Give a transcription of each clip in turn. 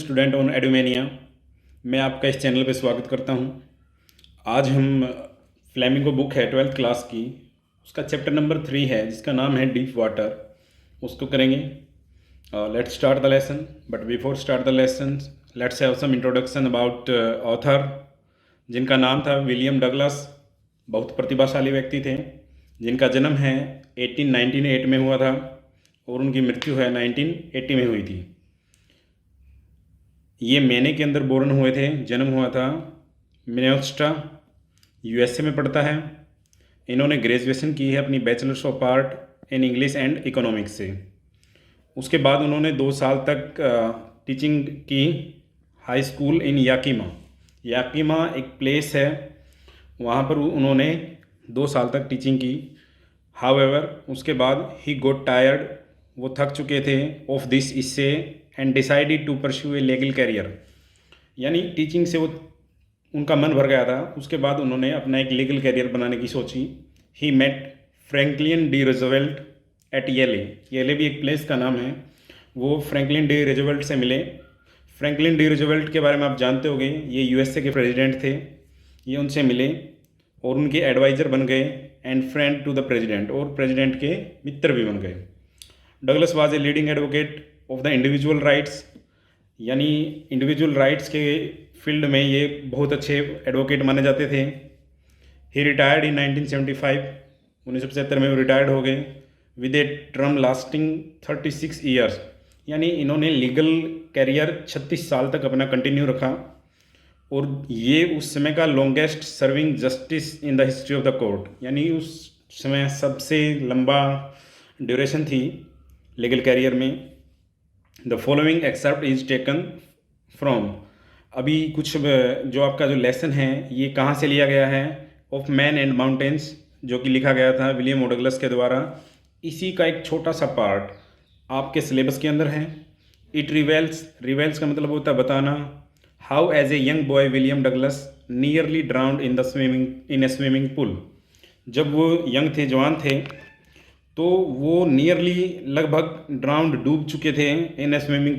Student on एडुमेनिया। मैं आपका इस चैनल पे स्वागत करता हूं। आज हम फ्लेमिंगो बुक है 12th क्लास की, उसका चैप्टर नंबर 3 है जिसका नाम है डीप वाटर, उसको करेंगे। Let's start the lesson, but before start the lesson let's have some introduction about author, जिनका नाम था विलियम डगलस। बहुत प्रतिभाशाली व्यक्ति थे, जिनका जन्म है 1898 में हुआ था और उनकी मृत्यु है 1980 में हुई थी। ये महीने के अंदर बोर्न हुए थे, जन्म हुआ था मिनेसोटा, यूएसए में पढ़ता है। इन्होंने ग्रेजुएशन की है अपनी bachelors of art in English and economics से। उसके बाद उन्होंने 2 साल तक टीचिंग की हाई स्कूल इन याकीमा। याकीमा एक प्लेस है, वहाँ पर उन्होंने 2 साल तक टीचिंग की। हाउएवर उसके बाद ही गोट टायर्ड, वो थक चुके थे ऑफ दिस इससे, and decided to pursue a legal career, यानी टीचिंग से वो उनका मन भर गया था। उसके बाद उन्होंने अपना एक लीगल कैरियर बनाने की सोची। He met Franklin D Roosevelt at Yale. Yale भी एक प्लेस का नाम है। वो फ्रैंकलिन डी रूजवेल्ट से मिले। फ्रैंकलिन डी रूजवेल्ट के बारे में आप जानते होंगे, ये यूएसए के प्रेसिडेंट थे। ये उनसे मिले और उनके एडवाइज़र बन गए and friend to the president, और प्रेसिडेंट के मित्र भी बन गए। Douglas was a leading advocate of the individual rights, यानी इंडिविजुअल राइट्स के फील्ड में ये बहुत अच्छे एडवोकेट माने जाते थे। ही रिटायर्ड इन 1975, 1975 में वो रिटायर्ड हो गए with a term lasting 36 years, यानी इन्होंने लीगल कैरियर 36 साल तक अपना कंटिन्यू रखा, और ये उस समय का longest serving justice in the history of the court, यानी उस समय सबसे लंबा ड्यूरेशन थी लीगल कैरियर में। The following except is taken from, अभी कुछ जो आपका जो लेसन है ये कहाँ से लिया गया है, ऑफ मैन एंड माउंटेन्स, जो कि लिखा गया था विलियम डगलस के द्वारा। इसी का एक छोटा सा पार्ट आपके सिलेबस के अंदर है। इट रिवेल्स का मतलब होता है बताना। How as a young boy William Douglas nearly drowned in a swimming pool, जब वो यंग थे, जवान थे, तो वो नियरली लगभग ड्राउंड डूब चुके थे इन स्विमिंग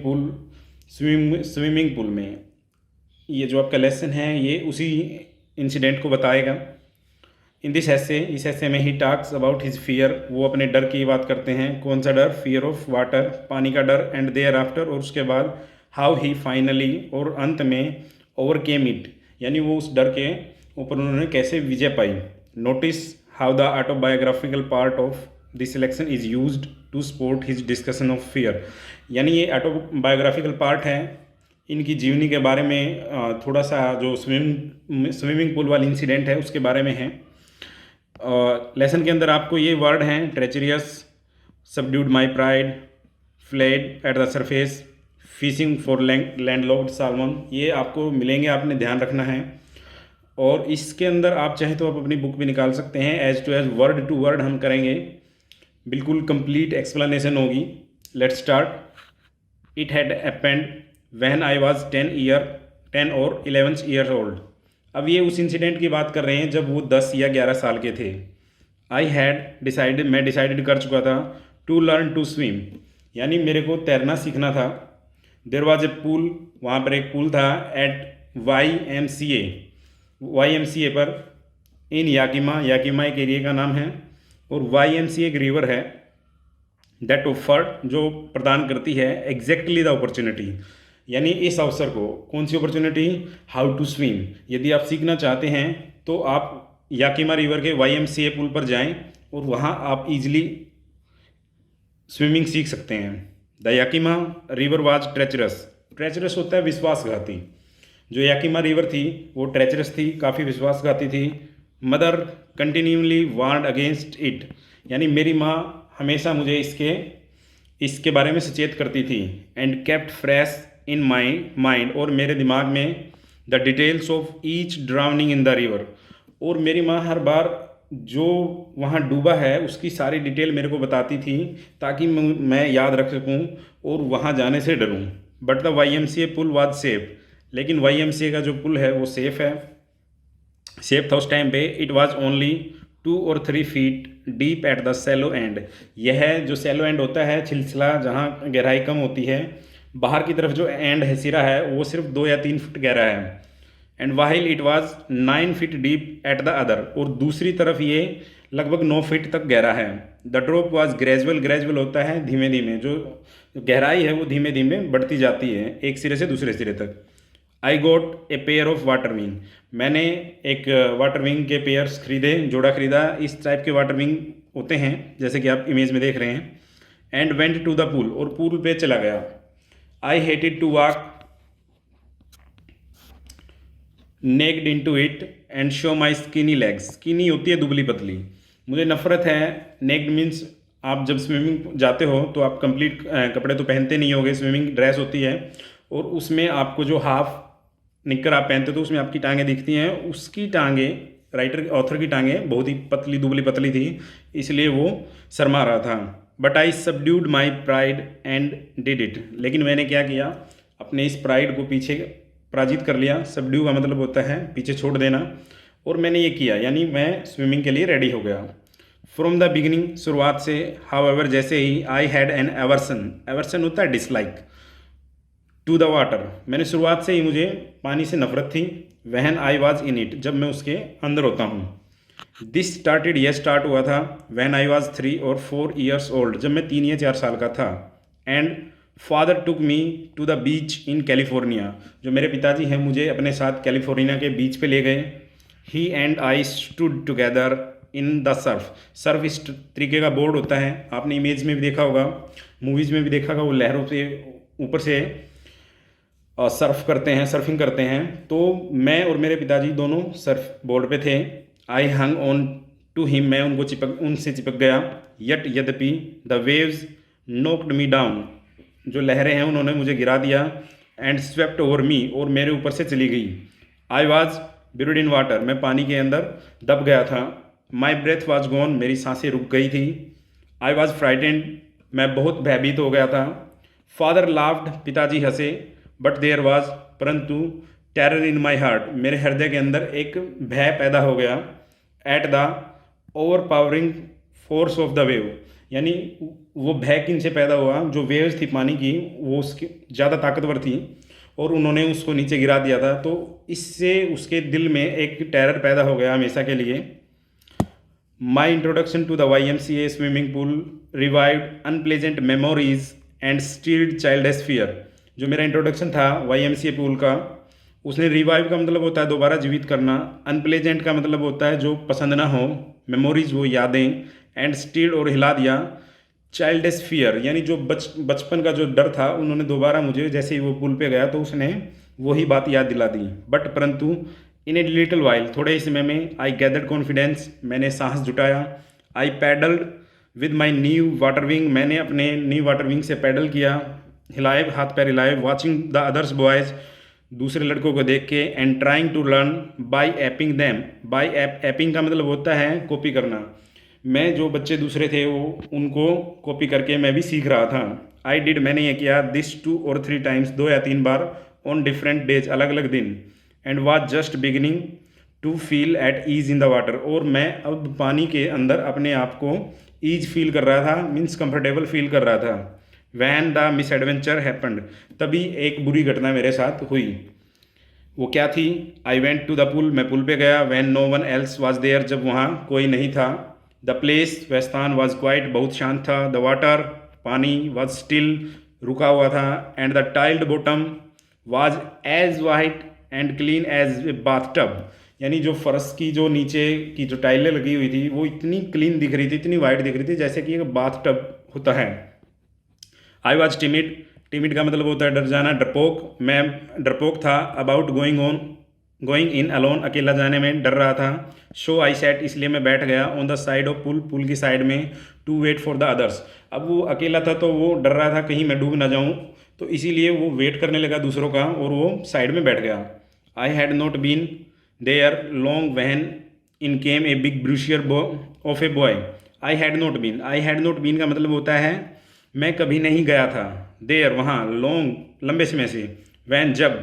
पूल में। ये जो आपका लेसन है ये उसी इंसिडेंट को बताएगा। इन दिस ऐसे, इस ऐसे में he talks about his fear, वो अपने डर की बात करते हैं। कौन सा डर? फियर ऑफ वाटर, पानी का डर। एंड देयर आफ्टर, और उसके बाद हाउ ही फाइनली, और अंत में ओवरकेम इट, यानी वो उस डर के ऊपर उन्होंने कैसे विजय पाई। Notice how the autobiographical part of this selection is used to support his discussion of fear, यानी ये ऑटोबायोग्राफिकल पार्ट है, इनकी जीवनी के बारे में थोड़ा सा जो स्विमिंग पूल वाली इंसिडेंट है उसके बारे में है। लेसन के अंदर आपको ये वर्ड हैं treacherous, subdued my pride, flailed at the surface, fishing for landlocked salmon, ये आपको मिलेंगे, आपने ध्यान रखना है। और इसके अंदर आप चाहें तो आप अपनी बुक भी निकाल सकते हैं, edge to edge word to word हम करेंगे, बिल्कुल कंप्लीट एक्सप्लेनेशन होगी। Let's start. It had happened when I was 10 और 11 ईयर्स ओल्ड। अब ये उस इंसिडेंट की बात कर रहे हैं जब वो 10 या 11 साल के थे। आई हैड डिसाइडेड, मैं डिसाइडेड कर चुका था, टू लर्न टू स्विम, यानी मेरे को तैरना सीखना था। देयर वाज ए पूल, वहाँ पर एक पूल था, एट YMCA पर, इन याकीमा, याकीमा एक एरिया का नाम है, और YMCA एक रिवर है, दैट ऑफर्ड, जो प्रदान करती है एग्जैक्टली द अपॉर्चुनिटी, यानी इस अवसर को, कौन सी अपॉर्चुनिटी? How to swim. यदि आप सीखना चाहते हैं तो आप याकीमा रिवर के YMCA पुल पर जाएं और वहाँ आप इजीली स्विमिंग सीख सकते हैं। The Yakima river was treacherous, treacherous होता है विश्वासघाती, जो याकीमा रिवर थी वो ट्रेचरस थी, काफ़ी विश्वासघाती थी। Mother continually warned against it, यानी मेरी माँ हमेशा मुझे इसके बारे में सचेत करती थी। And kept fresh in my mind, और मेरे दिमाग में the details of each drowning in the river, और मेरी माँ हर बार जो वहाँ डूबा है उसकी सारी डिटेल मेरे को बताती थी ताकि मैं याद रख सकूँ और वहाँ जाने से डरूँ। But the YMCA pool was safe, लेकिन YMCA का जो पुल है वो सेफ़ है, सेफ था उस टाइम पे। इट वाज ओनली 2 और 3 feet deep at the shallow end, यह जो सैलो एंड होता है छिलछिला, जहाँ गहराई कम होती है, बाहर की तरफ जो एंड है, सिरा है, वो सिर्फ 2 या 3 फुट गहरा है। And वाहिल it was 9 feet deep at the other, और दूसरी तरफ ये लगभग 9 फीट तक गहरा है। The drop was gradual, gradual होता है धीमे धीमे, जो गहराई है वो धीमे धीमे बढ़ती जाती है एक सिरे से दूसरे सिरे तक। I got a pair of water wing, मैंने एक वाटर विंग के पेयर्स खरीदे, जोड़ा खरीदा। इस टाइप के वाटर विंग होते हैं जैसे कि आप इमेज में देख रहे हैं। And went to the pool, और पूल पे चला गया। I hated to walk naked into it and show my skinny legs, skinny होती है दुबली पतली, मुझे नफरत है। नेक्ड मीन्स आप जब स्विमिंग जाते हो तो आप कंप्लीट कपड़े तो पहनते नहीं होगे, स्विमिंग ड्रेस होती है, और उसमें आपको जो हाफ निक्कर आप पहनते हो तो उसमें आपकी टांगें दिखती हैं। उसकी टांगें, राइटर ऑथर की टांगें बहुत ही पतली दुबली पतली थी, इसलिए वो शर्मा रहा था। But I subdued my pride and did it, लेकिन मैंने क्या किया, अपने इस प्राइड को पीछे पराजित कर लिया। सबड्यू का मतलब होता है पीछे छोड़ देना, और मैंने ये किया, यानी मैं स्विमिंग के लिए रेडी हो गया। फ्रॉम द बिगिनिंग, शुरुआत से, हाउएवर जैसे ही, I had an aversion, aversion होता है डिसलाइक, टू द वाटर, मैंने शुरुआत से ही मुझे पानी से नफरत थी। वहन आई वॉज इन इट, जब मैं उसके अंदर होता हूँ। दिस स्टार्टेड, यह स्टार्ट हुआ था वैन आई वॉज 3 और 4 ईयर्स ओल्ड, जब मैं 3 या 4 साल का था। And father took me to the beach in California, जो मेरे पिताजी हैं मुझे अपने साथ कैलिफोर्निया के बीच पे ले गए। He and I stood together in the surf, surf इस तरीके का बोर्ड होता है, आपने इमेज में भी देखा होगा, मूवीज़ में भी देखा होगा, वो लहरों से ऊपर से सर्फ करते हैं, सर्फिंग करते हैं। तो मैं और मेरे पिताजी दोनों सर्फ बोर्ड पे थे। आई हंग ऑन टू हिम, मैं उनसे चिपक गया। यट यद्यपि, द वेव्स नोक्ड मी डाउन, जो लहरें हैं उन्होंने मुझे गिरा दिया। एंड स्वेप्ट ओवर मी, और मेरे ऊपर से चली गई। I was buried in water, मैं पानी के अंदर दब गया था। माई ब्रेथ वॉज गॉन, मेरी सांसें रुक गई थी। आई वॉज फ्राइटेंड, मैं बहुत भयभीत हो गया था। फादर लाफ्ड, पिताजी हंसे। बट देयर वॉज, परंतु, टेरर इन माई हार्ट, मेरे हृदय के अंदर एक भय पैदा हो गया। At the over powering force of the wave, यानी वो भय किन से पैदा हुआ, जो वेव्स थी पानी की वो उसकी ज़्यादा ताकतवर थी और उन्होंने उसको नीचे गिरा दिया था। तो इससे उसके दिल में एक टेरर पैदा हो गया हमेशा के लिए। My introduction to the YMCA swimming pool revived unpleasant memories and stirred childish fear, जो मेरा इंट्रोडक्शन था YMCA पूल का, उसने रिवाइव का मतलब होता है दोबारा जीवित करना, अनप्लेजेंट का मतलब होता है जो पसंद ना हो, मेमोरीज वो यादें, एंड स्टील्ड और हिला दिया, चाइल्डस फियर यानी जो बचपन का जो डर था, उन्होंने दोबारा मुझे, जैसे ही वो पुल पे गया तो उसने वही बात याद दिला दी। बट परंतु इन ए लिटिल वाइल, थोड़े ही समय में, आई गैदर्ड कॉन्फिडेंस, मैंने साहस जुटाया। I paddled with my new water wing, मैंने अपने न्यू वाटर विंग से पैडल किया, हिलाए, हाथ पैर हिलाए। वॉचिंग द अदर्स बॉयज़, दूसरे लड़कों को देख के। And trying to learn by aping them, by aping का मतलब होता है कॉपी करना, मैं जो बच्चे दूसरे थे वो उनको कॉपी करके मैं भी सीख रहा था। आई डिड, मैंने ये किया, दिस 2 और 3 टाइम्स, 2 या 3 बार, ऑन डिफरेंट डेज, अलग अलग दिन। And was just beginning to feel at ease in the water, और मैं अब पानी के अंदर अपने आप को ईज फील कर रहा था, मीन्स कंफर्टेबल फील कर रहा था। When the miss adventure happened, तभी एक बुरी घटना मेरे साथ हुई। वो क्या थी? I went to the pool, मैं पुल पे गया। When no one else was there, जब वहाँ कोई नहीं था। द प्लेस, वह स्थान, वॉज क्वाइट, बहुत शांत था। द वाटर, पानी, वॉज स्टिल, रुका हुआ था। And the tiled bottom was as white and clean as a bathtub, यानी जो फर्श की जो नीचे की जो टाइलें लगी हुई थी वो इतनी क्लीन दिख रही थी, इतनी वाइट दिख रही थी जैसे कि एक बाथटब होता है। आई वॉज टिमिड, टिमिड का मतलब होता है डर जाना, डरपोक, मैं डरपोक था। अबाउट गोइंग इन अलोन, अकेला जाने में डर रहा था। शो आई सेट, इसलिए मैं बैठ गया। On the side of pool, pool की साइड में। To wait for the others, अब वो अकेला था तो वो डर रहा था कहीं मैं डूब ना जाऊँ, तो इसीलिए वो वेट करने लगा दूसरों का और वो साइड में बैठ गया। I had not been there long when in came a big bruiser of a boy. I had not been का मतलब होता है मैं कभी नहीं गया था। देयर, वहाँ, लॉन्ग, लंबे समय से, वैन, जब,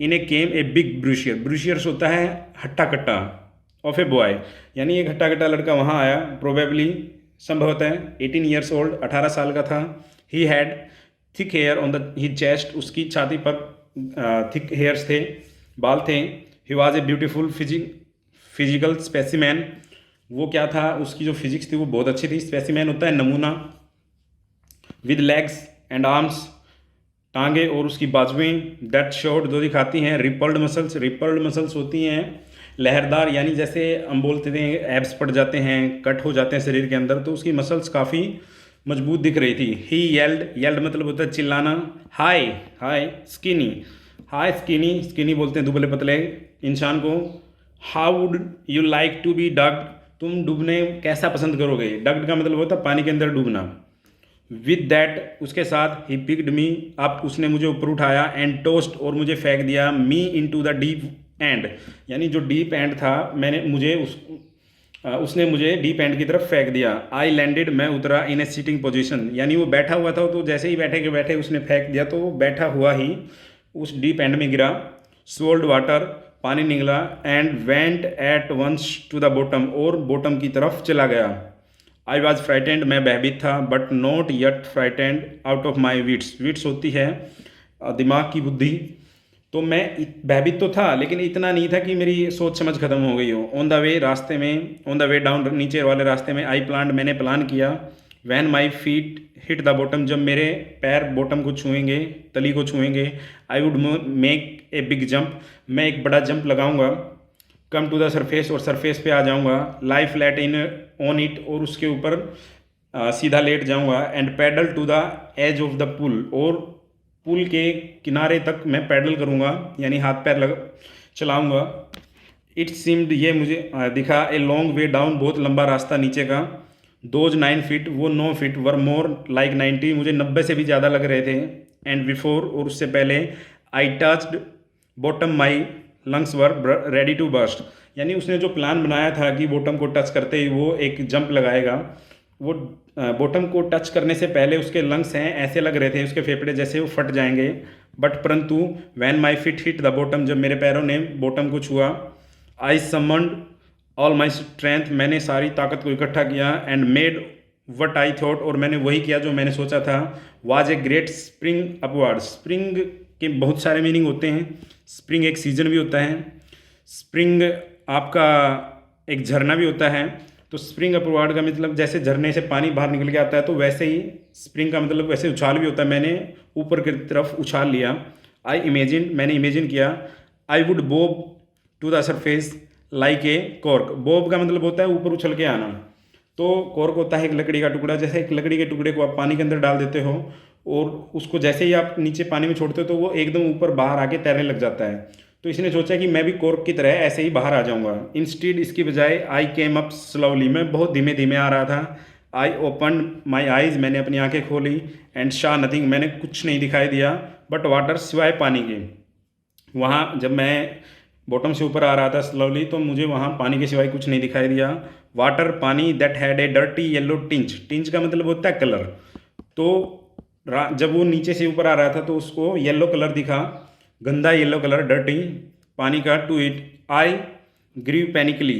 इन ए केम ए बिग ब्रूशियर, ब्रूशियर्स होता है हट्टा कट्टा, ऑफ ए बॉय यानी एक हट्टा कट्टा लड़का वहाँ आया। प्रोबेबली, संभवतः 18 ईयर्स ओल्ड, 18 साल का था। He had thick hair on the he chest, उसकी छाती पर थिक हेयर्स थे, बाल थे। He was a beautiful physical specimen, वो क्या था, उसकी जो फिजिक्स थी वो बहुत अच्छी थी। स्पेसिमैन होता है नमूना। विद लेग्स एंड आर्म्स, टांगे और उसकी बाजुएं। दैट शोड, जो दिखाती हैं रिपल्ड मसल्स, रिपल्ड मसल्स होती हैं लहरदार, यानी जैसे हम बोलते थे एब्स पड़ जाते हैं, कट हो जाते हैं शरीर के अंदर, तो उसकी मसल्स काफ़ी मजबूत दिख रही थी। ही येल्ड, येल्ड मतलब होता है चिल्लाना। Hi, hi skinny, hi skinny, skinny बोलते हैं दुबले पतले इंसान को। How would you like to be ducked, तुम डूबने कैसा पसंद करोगे। डग्ड का मतलब होता है पानी के अंदर डूबना। विद दैट, उसके साथ ही पिक्ड मी अप, उसने मुझे ऊपर उठाया। एंड टोस्ट, और मुझे फेंक दिया। मी इन टू द डीप एंड, यानी जो डीप एंड था, उसने मुझे डीप एंड की तरफ फेंक दिया। आई लैंडेड, मैं उतरा। इन ए सिटिंग पोजीशन, यानी वो बैठा हुआ था, तो जैसे ही बैठे के बैठे उसने फेंक दिया, तो वो बैठा हुआ ही उस डीप एंड में गिरा। सोल्ड वाटर, पानी निकला। And went at once to the bottom, और बॉटम की तरफ चला गया। आई वॉज फ्राइटेंड, मैं भयभीत था। But not yet frightened out of my wits, wits होती है दिमाग की बुद्धि। तो मैं भयभीत तो था, लेकिन इतना नहीं था कि मेरी सोच समझ खत्म हो गई हो। ऑन द वे, रास्ते में, ऑन द वे डाउन, नीचे वाले रास्ते में। आई प्लान, मैंने प्लान किया। When my feet hit the bottom, जब मेरे पैर बॉटम को छुएंगे, तली को छुएंगे। I would make a big jump, मैं एक बड़ा जंप लगाऊंगा। कम टू द सरफेस, और सरफेस पे आ जाऊंगा। Lie flat in on it, और उसके ऊपर सीधा लेट जाऊंगा। And paddle to the edge of the pool, और पुल के किनारे तक मैं पैडल करूंगा, यानी हाथ पैर चलाऊंगा। इट सीम्ड, ये मुझे दिखा। ए लॉन्ग वे डाउन, बहुत लंबा रास्ता नीचे का। दोज 9 फीट, वो 9 फीट, वर मोर लाइक 90, मुझे 90 से भी ज़्यादा लग रहे थे। एंड बिफोर, और उससे पहले। I touched bottom, my lungs were ready to burst, यानी उसने जो प्लान बनाया था कि बॉटम को टच करते ही वो एक जंप लगाएगा, वो बॉटम को टच करने से पहले उसके लंग्स हैं ऐसे लग रहे थे, उसके फेफड़े जैसे वो फट जाएंगे। बट परंतु when my fit hit the bottom, जब मेरे पैरों ने बॉटम को छुआ। आई समन्ड ऑल माई स्ट्रेंथ, मैंने सारी ताकत को इकट्ठा किया। And made what I thought, और मैंने वही किया जो मैंने सोचा था। Was a great spring upward, spring के बहुत सारे मीनिंग होते हैं। स्प्रिंग एक सीजन भी होता है, स्प्रिंग आपका एक झरना भी होता है। तो स्प्रिंग अपवर्ड का मतलब जैसे झरने से पानी बाहर निकल के आता है, तो वैसे ही स्प्रिंग का मतलब वैसे उछाल भी होता है। मैंने ऊपर की तरफ उछाल लिया। आई इमेजिन, मैंने इमेजिन किया। I would bob to the surface like a cork, bob का मतलब होता है ऊपर उछल के आना। तो कॉर्क होता है एक लकड़ी का टुकड़ा, जैसे एक लकड़ी के टुकड़े को आप पानी के अंदर डाल देते हो, और उसको जैसे ही आप नीचे पानी में छोड़ते हो, तो वो एकदम ऊपर बाहर आके तैरने लग जाता है। तो इसने सोचा कि मैं भी कॉर्क की तरह ऐसे ही बाहर आ जाऊंगा। इंस्टीड, इसकी बजाय। आई केम अप स्लोली, मैं बहुत धीमे धीमे आ रहा था। आई ओपन माई आइज़, मैंने अपनी आंखें खोली। एंड शा नथिंग, मैंने कुछ नहीं दिखाई दिया। बट वाटर, सिवाय पानी के। वहाँ जब मैं बॉटम से ऊपर आ रहा था स्लोली, तो मुझे वहाँ पानी के सिवाय कुछ नहीं दिखाई दिया। वाटर, पानी। That had a dirty yellow tinge, tinge का मतलब होता है कलर। तो जब वो नीचे से ऊपर आ रहा था, तो उसको येलो कलर दिखा, गंदा येलो कलर, डर्टी पानी का। टू इट आई ग्रीव पैनिकली,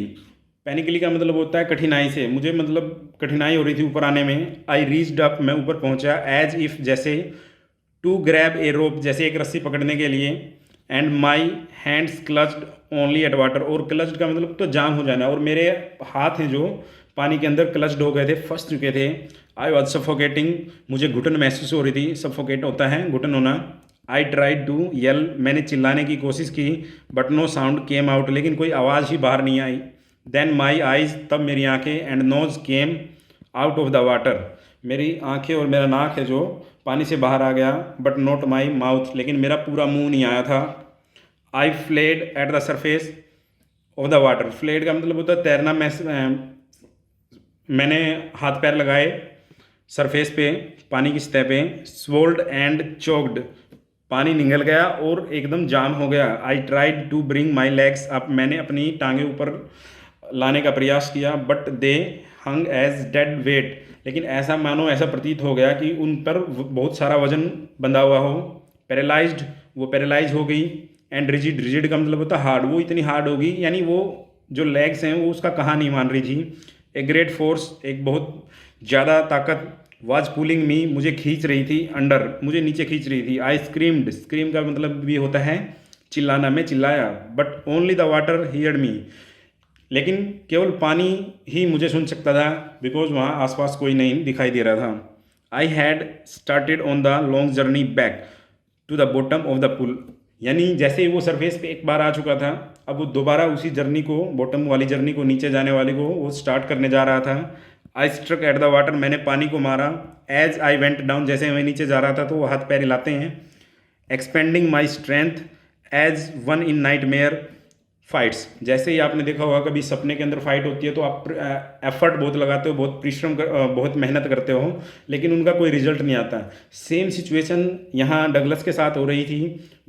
पैनिकली का मतलब होता है कठिनाई से, मुझे मतलब कठिनाई हो रही थी ऊपर आने में। आई रीच्ड अप, मैं ऊपर पहुंचा। एज इफ़, जैसे। टू ग्रैब ए रोप, जैसे एक रस्सी पकड़ने के लिए। And my hands clutched only at water, और क्लच्ड का मतलब तो जाम हो जाना, और मेरे हाथ हैं जो पानी के अंदर क्लच्ड हो गए थे, फंस चुके थे। आई वॉज सफोकेटिंग, मुझे घुटन महसूस हो रही थी। सफोकेट होता है घुटन होना। आई ट्राइड टू येल, मैंने चिल्लाने की कोशिश की। But no sound came out, लेकिन कोई आवाज़ ही बाहर नहीं आई। देन माई आइज़, तब मेरी आंखें। And nose came out of the water, मेरी आंखें और मेरा नाक है जो पानी से बाहर आ गया। बट नॉट माई माउथ, लेकिन मेरा पूरा मुंह नहीं आया था। I flailed at the surface of the water, flailed का मतलब होता है तैरना। मैंने हाथ पैर लगाए सरफेस पे, पानी की सतह पे। स्वोल्ड एंड चोक्ड, पानी निगल गया और एकदम जाम हो गया। I tried to bring my legs up, मैंने अपनी टांगे ऊपर लाने का प्रयास किया। But they hung as dead weight, लेकिन ऐसा मानो ऐसा प्रतीत हो गया कि उन पर बहुत सारा वजन बंधा हुआ हो। पैरालाइज्ड, वो पैरालाइज हो गई। एंड रिजिड, रिजिड का मतलब होता हार्ड, वो इतनी हार्ड होगी, यानी वो जो लेग्स हैं वो उसका कहा नहीं मान रही थी। ए ग्रेट फोर्स, एक बहुत ज़्यादा ताकत। वाज पुलिंग मी, मुझे खींच रही थी, अंडर, मुझे नीचे खींच रही थी। आई स्क्रीम्ड, स्क्रीम का मतलब भी होता है चिल्लाना, मैं चिल्लाया, but only the water heard me, लेकिन केवल पानी ही मुझे सुन सकता था, बिकॉज वहाँ आसपास कोई नहीं दिखाई दे रहा था। I had started on the long journey back to the bottom of the pool, यानी जैसे ही वो सरफेस पे एक बार आ चुका था, अब वो दोबारा उसी जर्नी को, बॉटम वाली जर्नी को, नीचे जाने वाली को वो स्टार्ट करने जा रहा था। I struck at the water, मैंने पानी को मारा। एज आई वेंट डाउन, जैसे मैं नीचे जा रहा था तो वो हाथ पैर हिलाते हैं। Expending my strength as one in nightmare fights, जैसे ही आपने देखा होगा कभी सपने के अंदर फाइट होती है तो आप एफर्ट बहुत लगाते हो, बहुत परिश्रम बहुत मेहनत करते हो, लेकिन उनका कोई रिजल्ट नहीं आता। सेम सिचुएशन यहाँ डगलस के साथ हो रही थी।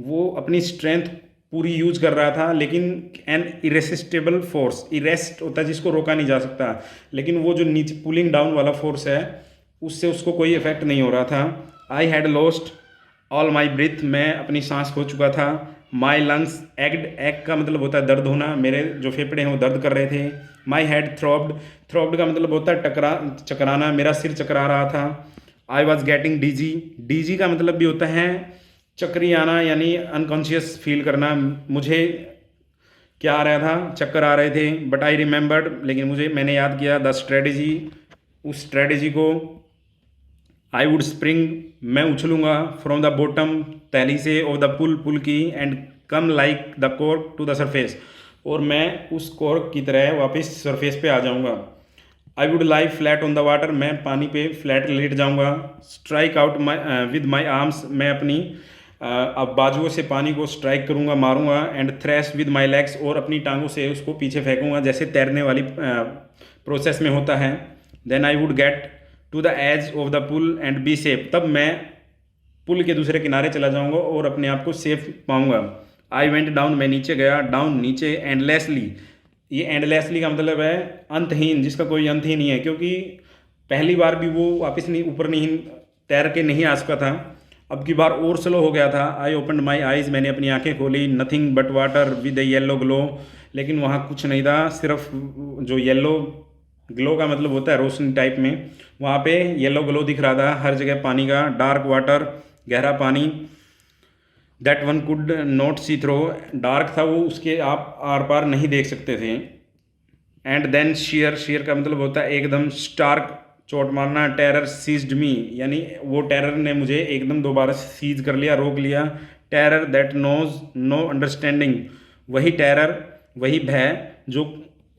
वो अपनी स्ट्रेंथ पूरी यूज कर रहा था, लेकिन एन इरेसिस्टेबल फोर्स, इरेस्ट होता है जिसको रोका नहीं जा सकता, लेकिन वो जो नीचे पुलिंग डाउन वाला फोर्स है उससे उसको कोई इफेक्ट नहीं हो रहा था। I had lost all my breath, मैं अपनी सांस खो चुका था। माई लंग्स एग्ड, एग का मतलब होता है दर्द होना, मेरे जो फेफड़े हैं वो दर्द कर रहे थे। माई हेड थ्रॉब्ड, थ्रॉब्ड का मतलब होता है चकराना, मेरा सिर चकरा रहा था। I was getting DG, DG का मतलब भी होता है चक्री आना, यानी अनकॉन्शियस फील करना। मुझे क्या आ रहा था, चक्कर आ रहे थे। बट आई रिमेंबर्ड, लेकिन मैंने याद किया द स्ट्रेटजी, उस स्ट्रेटजी को। आई वुड स्प्रिंग, मैं उछलूंगा, फ्रॉम द बॉटम, तैली से, ऑफ द पुल, पुल की, and come like the cork to the surface, और मैं उस कॉर्क की तरह वापस सरफेस पे आ जाऊंगा। I would lie flat on the water, मैं पानी पे फ्लैट लेट जाऊंगा। Strike out my with my arms, मैं अपनी अब बाजुओं से पानी को स्ट्राइक करूंगा, मारूंगा। And trash with my legs, और अपनी टांगों से उसको पीछे फेंकूंगा, जैसे तैरने वाली प्रोसेस में होता है। Then I would get to the edge of the pool and be safe, तब मैं पुल के दूसरे किनारे चला जाऊंगा और अपने आप को सेफ पाऊंगा। आई वेंट डाउन, मैं नीचे गया, डाउन नीचे, एंडलेसली, ये एंडलेसली का मतलब है अंतहीन, जिसका कोई अंत ही नहीं है, क्योंकि पहली बार भी वो वापस नहीं, ऊपर नहीं तैर के नहीं आ सका था, अब की बार और स्लो हो गया था। आई ओपन माई आइज़, मैंने अपनी आंखें खोली। Nothing but water with A yellow glow, लेकिन वहाँ कुछ नहीं था, सिर्फ जो येलो ग्लो का मतलब होता है रोशनी टाइप में, वहाँ पे येलो ग्लो दिख रहा था हर जगह पानी का। डार्क वाटर, गहरा पानी। That one could not see through, dark था वो, उसके आप आर पार नहीं देख सकते थे। एंड देन शेयर, शेयर का मतलब होता है एकदम, स्टार्क, चोट मारना। टेरर सीज्ड मी, यानी वो टेरर ने मुझे एकदम दोबारा सीज कर लिया, रोक लिया। Terror that knows no understanding, वही टेरर, वही भय जो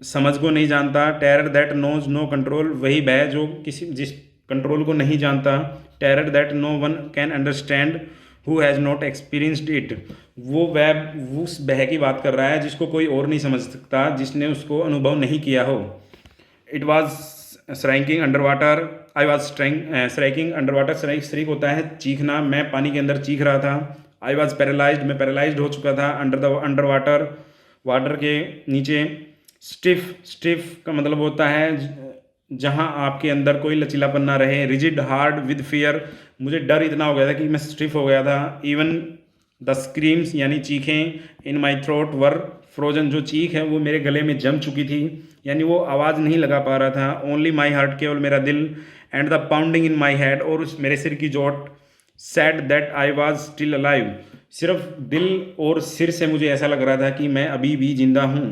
समझ को नहीं जानता। Terror that knows no control, वही भय जो जिस कंट्रोल को नहीं जानता। Terror that no one can understand who has not experienced it, वो वह उस भय की बात कर रहा है जिसको कोई और नहीं समझ सकता, जिसने उसको अनुभव नहीं किया हो। It was striking under water, I was striking under water, strike होता है चीखना, मैं पानी के अंदर चीख रहा था। आई वॉज पैरालाइज्ड, मैं पैरालाइज्ड हो चुका था अंडर वाटर, वाटर के नीचे। स्टिफ, स्टिफ का मतलब होता है जहाँ आपके अंदर कोई लचीलापन ना रहे। रिजिड, हार्ड विद फियर, मुझे डर इतना हो गया था कि मैं स्टिफ हो गया था। इवन द स्क्रीम्स, यानी चीखें, इन माई थ्रोट वर फ्रोजन, जो चीख है वो मेरे गले में जम चुकी थी, यानी वो आवाज़ नहीं लगा पा रहा था। ओनली माई हार्ट, केवल मेरा दिल। And the pounding in my head, और उस मेरे सिर की चोट। Sad that I was still alive, सिर्फ दिल और सिर से मुझे ऐसा लग रहा था कि मैं अभी भी जिंदा हूँ।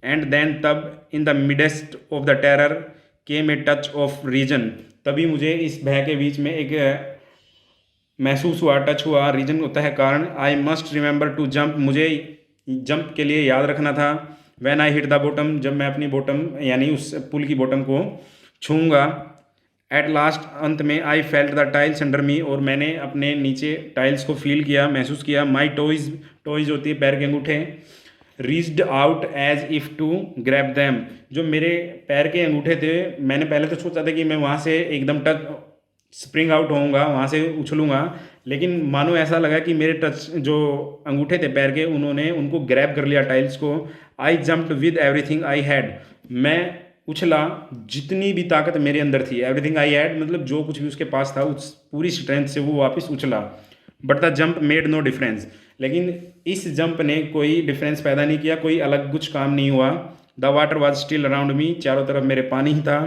एंड देन तब, in the midst of the terror came a touch of reason, तभी मुझे इस भय के बीच में एक महसूस हुआ, टच हुआ। रीजन होता है कारण। I must remember to jump, मुझे जंप के लिए याद रखना था। When I hit the bottom, जब मैं अपनी बॉटम यानी उस पुल की बॉटम को छूँगा। एट लास्ट, अंत में, I felt the tiles under मी, और मैंने अपने नीचे टाइल्स को फील किया, महसूस किया। माई टोइज, टोइज होती है पैर के अंगूठे। Reached out as if to grab them, जो मेरे पैर के अंगूठे थे, मैंने पहले तो सोचा था कि मैं वहाँ से एकदम टच स्प्रिंग आउट होऊंगा, वहाँ से उछलूंगा, लेकिन मानो ऐसा लगा कि मेरे टच जो अंगूठे थे पैर के, उन्होंने उनको ग्रैब कर लिया टाइल्स को। I jumped with everything I had, मैं उछला जितनी भी ताकत मेरे अंदर थी। एवरीथिंग आई हैड मतलब जो कुछ भी उसके पास था, उस पूरी स्ट्रेंथ से वो वापस उछला। But the jump made no difference, लेकिन इस जंप ने कोई डिफरेंस पैदा नहीं किया, कोई अलग कुछ काम नहीं हुआ। The water was still around me, चारों तरफ मेरे पानी ही था।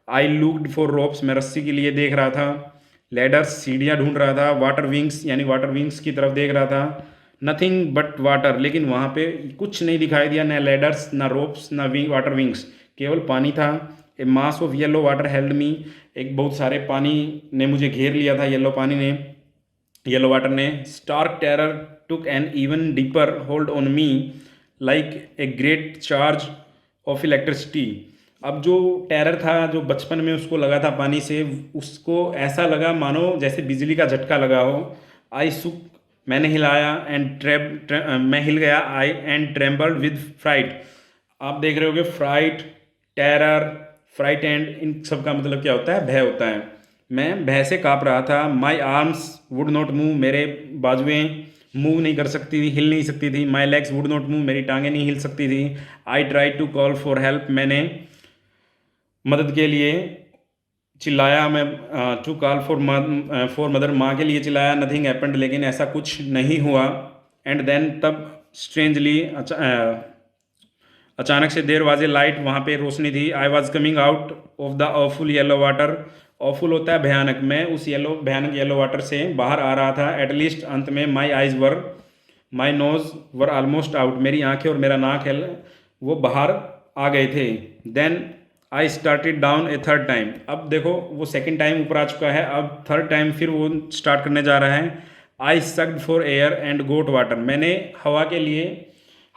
आई लुक्ड फॉर रोप्स, मैं रस्सी के लिए देख रहा था। लैडर्स, सीढ़ियाँ ढूंढ रहा था। वाटर विंग्स, यानी वाटर विंग्स की तरफ देख रहा था। नथिंग बट वाटर, लेकिन वहाँ पे कुछ नहीं दिखाई दिया, ना लैडर्स, ना रोप्स, ना वाटर विंग्स, केवल पानी था। A mass of yellow water held me, एक बहुत सारे पानी ने मुझे घेर लिया था, येलो पानी ने, येलो वाटर ने। Stark terror took an even deeper hold on me like a great charge of electricity. अब जो टेरर था, जो बचपन में उसको लगा था पानी से, उसको ऐसा लगा मानो जैसे बिजली का झटका लगा हो। आई सुक, मैंने हिलाया, एंड मैं हिल गया। आई एंड ट्रेम्बल्ड विद फ्राइट। आप देख रहे होगे फ्राइट, टेरर, फ्राइट एंड, इन सब का मतलब क्या होता है? भय होता है। मैं भय से काँप रहा था। My arms would not move, मेरे बाजुएं मूव नहीं कर सकती थी, हिल नहीं सकती थी। My legs would not move, मेरी टांगें नहीं हिल सकती थी। I try to call for help, मैंने मदद के लिए चिल्लाया। मैं टू कॉल फॉर मदर, माँ के लिए चिल्लाया। नथिंग हैपेंड, लेकिन ऐसा कुछ नहीं हुआ। एंड देन, तब स्ट्रेंजली, अचानक से देर वाज ए लाइट, वहाँ पे रोशनी थी। I was coming out of the awful yellow water, awful होता है भयानक, मैं उस भयानक येलो वाटर से बाहर आ रहा था। एटलीस्ट, अंत में, my eyes were, my nose were almost out, मेरी आंखें और मेरा नाक है वो बाहर आ गए थे। Then I started down a third time, अब देखो वो सेकेंड टाइम ऊपर आ चुका है, अब थर्ड टाइम फिर वो स्टार्ट करने जा रहा है। I sucked for air and got water, मैंने हवा के लिए,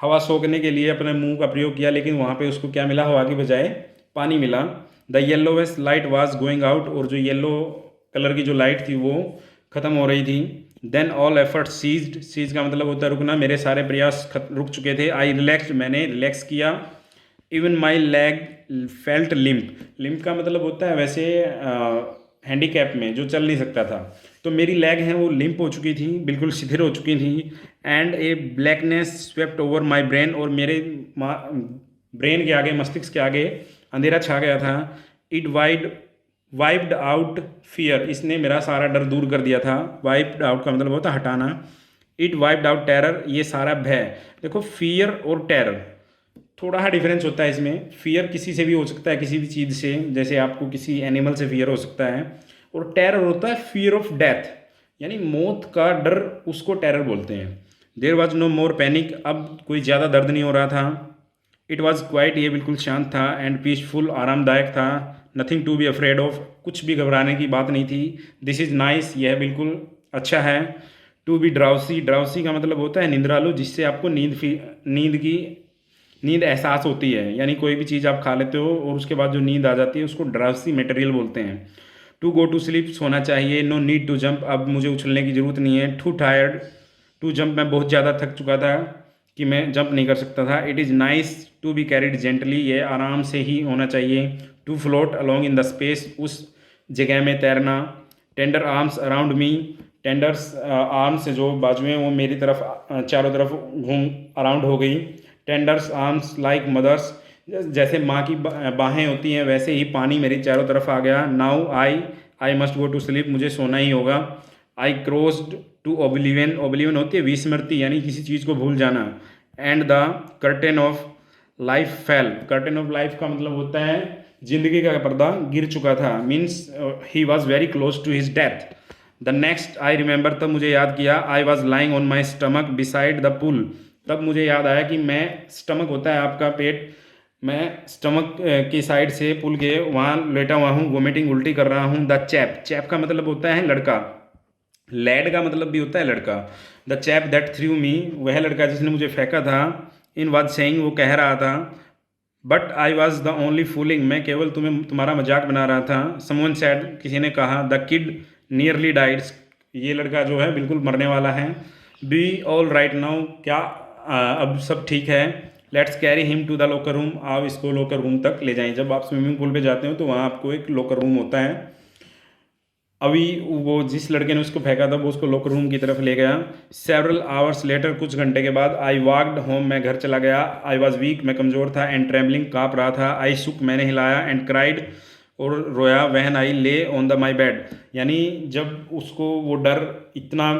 हवा सोखने के लिए अपने मुंह का प्रयोग किया, लेकिन वहाँ पे उसको क्या मिला? हवा की बजाय पानी मिला। The yellowest light was going out, और जो येलो कलर की जो लाइट थी वो ख़त्म हो रही थी। Then all effort ceased, cease का मतलब होता है रुकना, मेरे सारे प्रयास रुक चुके थे। आई रिलैक्स्ड, मैंने रिलैक्स किया। Even my leg felt limp, limp का मतलब होता है वैसे हैंडीकैप में जो चल नहीं सकता था, तो मेरी लेग हैं वो लिम्प हो चुकी थी, बिल्कुल शिथिल हो चुकी थी। And A blackness swept over my brain, और मेरे ब्रेन के आगे, मस्तिष्क के आगे अंधेरा छा गया था। इट वाइप्ड आउट फियर, इसने मेरा सारा डर दूर कर दिया था। वाइप्ड आउट का मतलब होता है हटाना। इट वाइप्ड आउट टेरर, ये सारा भय। देखो, फियर और टेरर थोड़ा सा डिफरेंस होता है इसमें। फियर किसी से भी हो सकता है, किसी भी चीज़ से, जैसे आपको किसी एनिमल से फियर हो सकता है। और टेरर होता है फियर ऑफ डेथ, यानी मौत का डर, उसको टेरर बोलते हैं। There was no more panic, अब कोई ज़्यादा दर्द नहीं हो रहा था। इट वॉज क्वाइट, ये बिल्कुल शांत था। एंड पीसफुल, आरामदायक था। Nothing to be afraid of, कुछ भी घबराने की बात नहीं थी। दिस इज़ नाइस, यह बिल्कुल अच्छा है। टू बी ड्राउसी, ड्राउसी का मतलब होता है निंद्रालु, जिससे आपको नींद एहसास होती है, यानी कोई भी चीज़ आप खा लेते हो और उसके बाद जो नींद आ जाती है उसको ड्राउसी मटेरियल बोलते हैं। टू गो टू स्लीप, सोना चाहिए। नो नीड टू जंप, अब मुझे उछलने की ज़रूरत नहीं है। टू टायर्ड टू जंप, मैं बहुत ज़्यादा थक चुका था कि मैं जंप नहीं कर सकता था। It is nice to be carried gently, ये आराम से ही होना चाहिए। To float along in the space, उस जगह में तैरना। Tender arms around me, tenders arms जो बाजुएं वो मेरी तरफ चारों तरफ घूम अराउंड हो गई। टेंडर्स आर्म्स लाइक मदर्स, जैसे माँ की बाहें होती हैं वैसे ही पानी मेरी चारों तरफ आ गया। Now I must go to sleep, मुझे सोना ही होगा। I crossed to oblivion, oblivion होती है विस्मृति, यानी किसी चीज़ को भूल जाना। And the curtain of life fell, curtain of life का मतलब होता है जिंदगी का पर्दा गिर चुका था, means he was very close to his death. The next I remember, तब मुझे याद किया। I was lying on my stomach beside the pool, तब मुझे याद आया कि मैं, स्टमक होता है आपका पेट, मैं स्टमक की साइड से पुल के वहाँ लेटा हुआ हूँ, वोमिटिंग, उल्टी कर रहा हूँ। द चैप, चैप का मतलब होता है लड़का, लैड का मतलब भी होता है लड़का। द चैप दैट थ्रू मी, वह लड़का जिसने मुझे फेंका था। इन वॉज सेइंग, वो कह रहा था। But I was the only fooling, मैं केवल तुम्हारा मजाक बना रहा था। समवन सेड, किसी ने कहा। द किड नियरली डाइड, ये लड़का जो है बिल्कुल मरने वाला है। बी ऑल राइट नाउ, क्या अब सब ठीक है। Let's carry him to the locker room, आप इसको लोकर रूम तक ले जाएं। जब आप स्विमिंग पूल पे जाते हो तो वहाँ आपको एक लोकर रूम होता है। अभी वो जिस लड़के ने उसको फेंका था वो उसको लोकर रूम की तरफ ले गया। सेवरल आवर्स लेटर, कुछ घंटे के बाद। आई वॉकड होम, मैं घर चला गया। आई वॉज वीक, मैं कमज़ोर था। एंड ट्रेमलिंग, काँप रहा था। आई शुक, मैंने हिलाया। एंड क्राइड, और रोया। वहन आई ले ऑन द माई बेड, यानी जब उसको वो डर इतना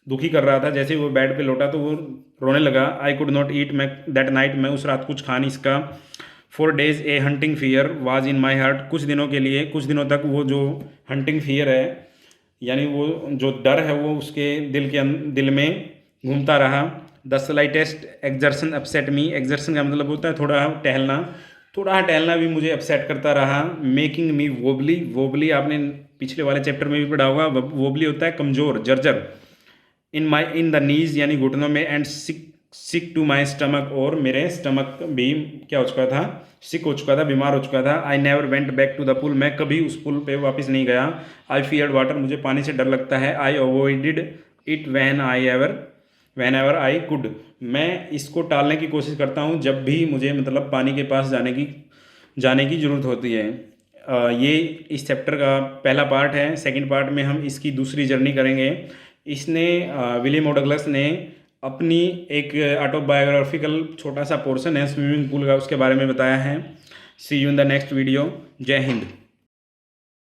दुखी कर रहा था, जैसे वो बेड पे लौटा तो वो रोने लगा। आई कुड नॉट ईट, मैं दैट नाइट, मैं उस रात कुछ खा नहीं सका। For days A hunting fear was in my heart, कुछ दिनों के लिए, कुछ दिनों तक वो जो हंटिंग फियर है यानी वो जो डर है वो उसके दिल में घूमता रहा। The slightest exertion upset me, exertion का मतलब होता है थोड़ा टहलना, थोड़ा टहलना भी मुझे अपसेट करता रहा। मेकिंग मी वोबली, वोबली आपने पिछले वाले चैप्टर में भी पढ़ा होगा, वोबली होता है कमज़ोर, जर्जर। इन द नीज यानी घुटनों में, and sick to my stomach, और मेरे स्टमक भी क्या हो चुका था, सिक हो चुका था, बीमार हो चुका था। I never went back to the pool, मैं कभी उस पुल पे वापस नहीं गया। आई फियर्ड वाटर, मुझे पानी से डर लगता है। I avoided it whenever I could, मैं इसको टालने की कोशिश करता हूँ जब भी मुझे मतलब पानी के पास जाने की ज़रूरत होती है। ये इस चैप्टर का पहला पार्ट है। सेकंड पार्ट में हम इसकी दूसरी जर्नी करेंगे। इसने विलियम ओ डगलस ने अपनी एक ऑटोबायोग्राफिकल छोटा सा पोर्शन है स्विमिंग पूल का, उसके बारे में बताया है। See you in the next video. जय हिंद।